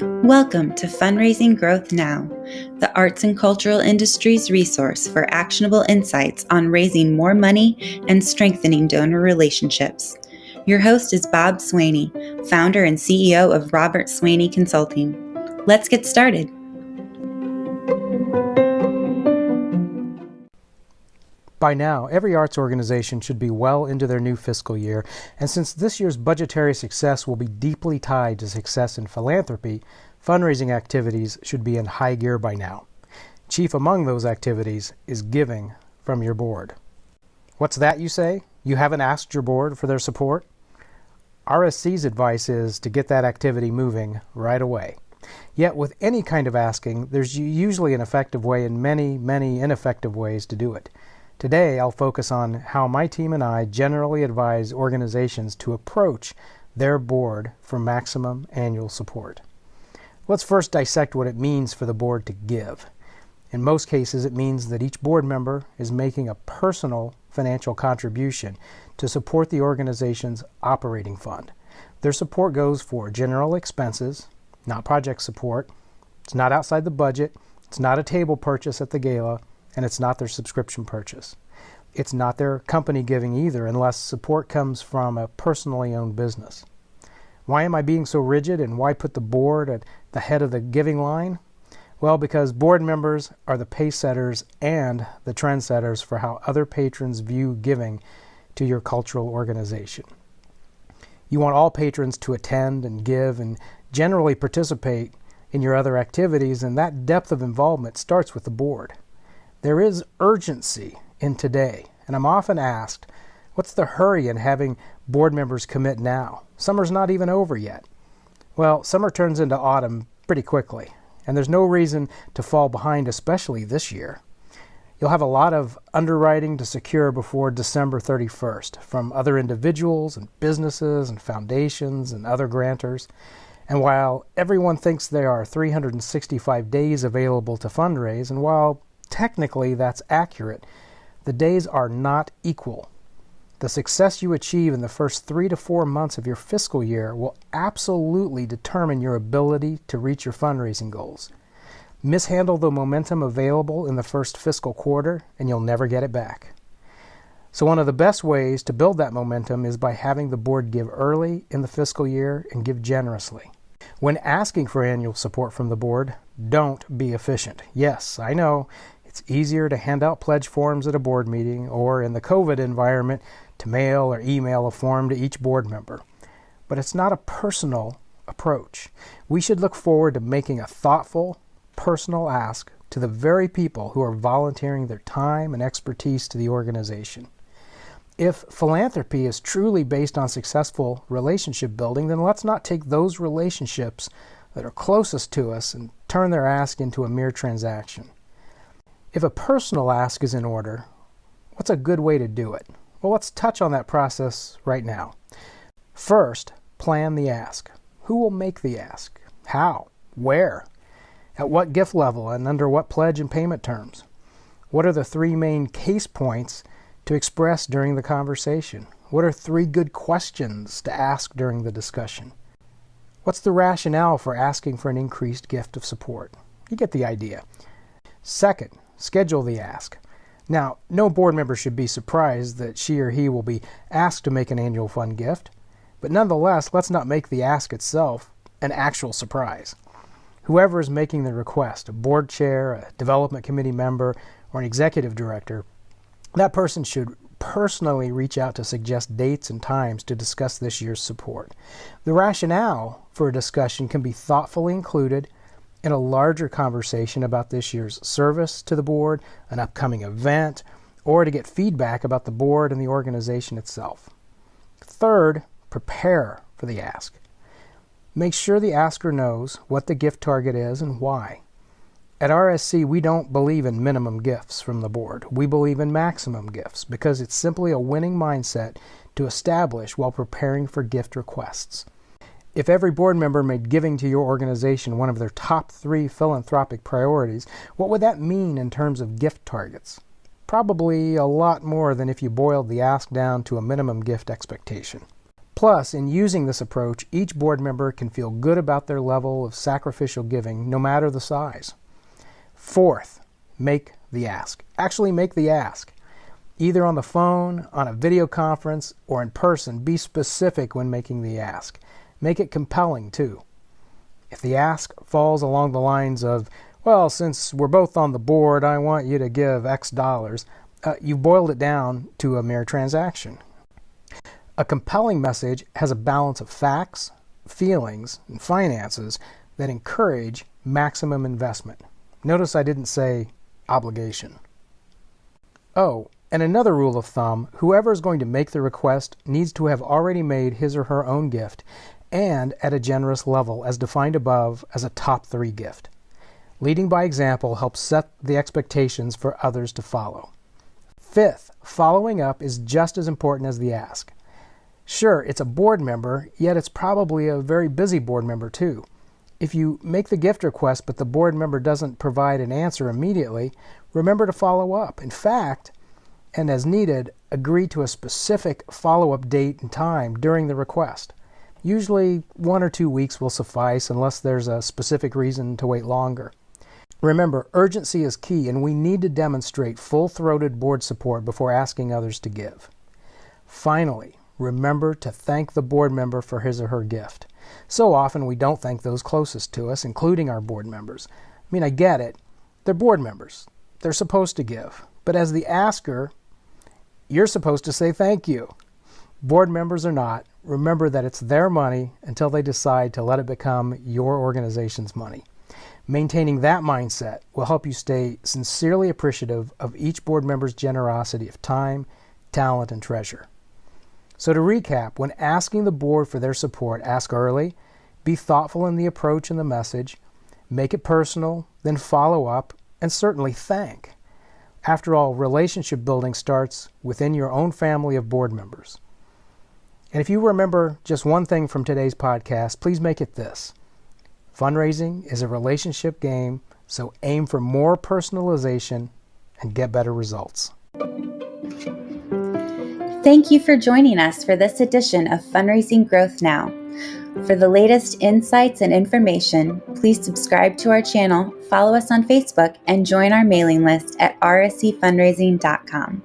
Welcome to Fundraising Growth Now, the arts and cultural industry's resource for actionable insights on raising more money and strengthening donor relationships. Your host is Bob Swaney, founder and CEO of Robert Swaney Consulting. Let's get started. By now, every arts organization should be well into their new fiscal year, and since this year's budgetary success will be deeply tied to success in philanthropy, fundraising activities should be in high gear by now. Chief among those activities is giving from your board. What's that, you say? You haven't asked your board for their support? RSC's advice is to get that activity moving right away. Yet with any kind of asking, there's usually an effective way and many ineffective ways to do it. Today, I'll focus on how my team and I generally advise organizations to approach their board for maximum annual support. Let's first dissect what it means for the board to give. In most cases, it means that each board member is making a personal financial contribution to support the organization's operating fund. Their support goes for general expenses, not project support. It's not outside the budget. It's not a table purchase at the gala. And it's not their subscription purchase. It's not their company giving either, unless support comes from a personally owned business. Why am I being so rigid, and why put the board at the head of the giving line? Well, because board members are the pace setters and the trendsetters for how other patrons view giving to your cultural organization. You want all patrons to attend and give and generally participate in your other activities, and that depth of involvement starts with the board. There is urgency in today, and I'm often asked, what's the hurry in having board members commit now? Summer's not even over yet. Well, summer turns into autumn pretty quickly, and there's no reason to fall behind, especially this year. You'll have a lot of underwriting to secure before December 31st from other individuals and businesses and foundations and other grantors. And while everyone thinks there are 365 days available to fundraise, and while technically that's accurate, the days are not equal. The success you achieve in the first 3 to 4 months of your fiscal year will absolutely determine your ability to reach your fundraising goals. Mishandle the momentum available in the first fiscal quarter, and you'll never get it back. So one of the best ways to build that momentum is by having the board give early in the fiscal year and give generously. When asking for annual support from the board, don't be efficient. Yes, I know, it's easier to hand out pledge forms at a board meeting or in the COVID environment to mail or email a form to each board member. But it's not a personal approach. We should look forward to making a thoughtful, personal ask to the very people who are volunteering their time and expertise to the organization. If philanthropy is truly based on successful relationship building, then let's not take those relationships that are closest to us and turn their ask into a mere transaction. If a personal ask is in order, what's a good way to do it? Well, let's touch on that process right now. First, plan the ask. Who will make the ask? How? Where? At what gift level and under what pledge and payment terms? What are the 3 main case points to express during the conversation? What are 3 good questions to ask during the discussion? What's the rationale for asking for an increased gift of support? You get the idea. Second, schedule the ask. Now, no board member should be surprised that she or he will be asked to make an annual fund gift, but nonetheless, let's not make the ask itself an actual surprise. Whoever is making the request, a board chair, a development committee member, or an executive director, that person should personally reach out to suggest dates and times to discuss this year's support. The rationale for a discussion can be thoughtfully included in a larger conversation about this year's service to the board, an upcoming event, or to get feedback about the board and the organization itself. Third, prepare for the ask. Make sure the asker knows what the gift target is and why. At RSC, we don't believe in minimum gifts from the board. We believe in maximum gifts because it's simply a winning mindset to establish while preparing for gift requests. If every board member made giving to your organization one of their top 3 philanthropic priorities, what would that mean in terms of gift targets? Probably a lot more than if you boiled the ask down to a minimum gift expectation. Plus, in using this approach, each board member can feel good about their level of sacrificial giving, no matter the size. Fourth, make the ask. Actually make the ask. Either on the phone, on a video conference, or in person, be specific when making the ask. Make it compelling, too. If the ask falls along the lines of, well, since we're both on the board, I want you to give X dollars, you've boiled it down to a mere transaction. A compelling message has a balance of facts, feelings, and finances that encourage maximum investment. Notice I didn't say obligation. Oh, and another rule of thumb, whoever is going to make the request needs to have already made his or her own gift and at a generous level as defined above as a top 3 gift. Leading by example helps set the expectations for others to follow. Fifth, following up is just as important as the ask. Sure, it's a board member, yet it's probably a very busy board member too. If you make the gift request but the board member doesn't provide an answer immediately, remember to follow up. In fact, and as needed, agree to a specific follow-up date and time during the request. Usually 1 or 2 weeks will suffice unless there's a specific reason to wait longer. Remember, urgency is key, and we need to demonstrate full-throated board support before asking others to give. Finally, remember to thank the board member for his or her gift. So often we don't thank those closest to us, including our board members. I mean, I get it. They're board members. They're supposed to give. But as the asker, you're supposed to say thank you. Board members or not, remember that it's their money until they decide to let it become your organization's money. Maintaining that mindset will help you stay sincerely appreciative of each board member's generosity of time, talent, and treasure. So to recap, when asking the board for their support, ask early, be thoughtful in the approach and the message, make it personal, then follow up, and certainly thank. After all, relationship building starts within your own family of board members. And if you remember just one thing from today's podcast, please make it this. Fundraising is a relationship game, so aim for more personalization and get better results. Thank you for joining us for this edition of Fundraising Growth Now. For the latest insights and information, please subscribe to our channel, follow us on Facebook, and join our mailing list at rscfundraising.com.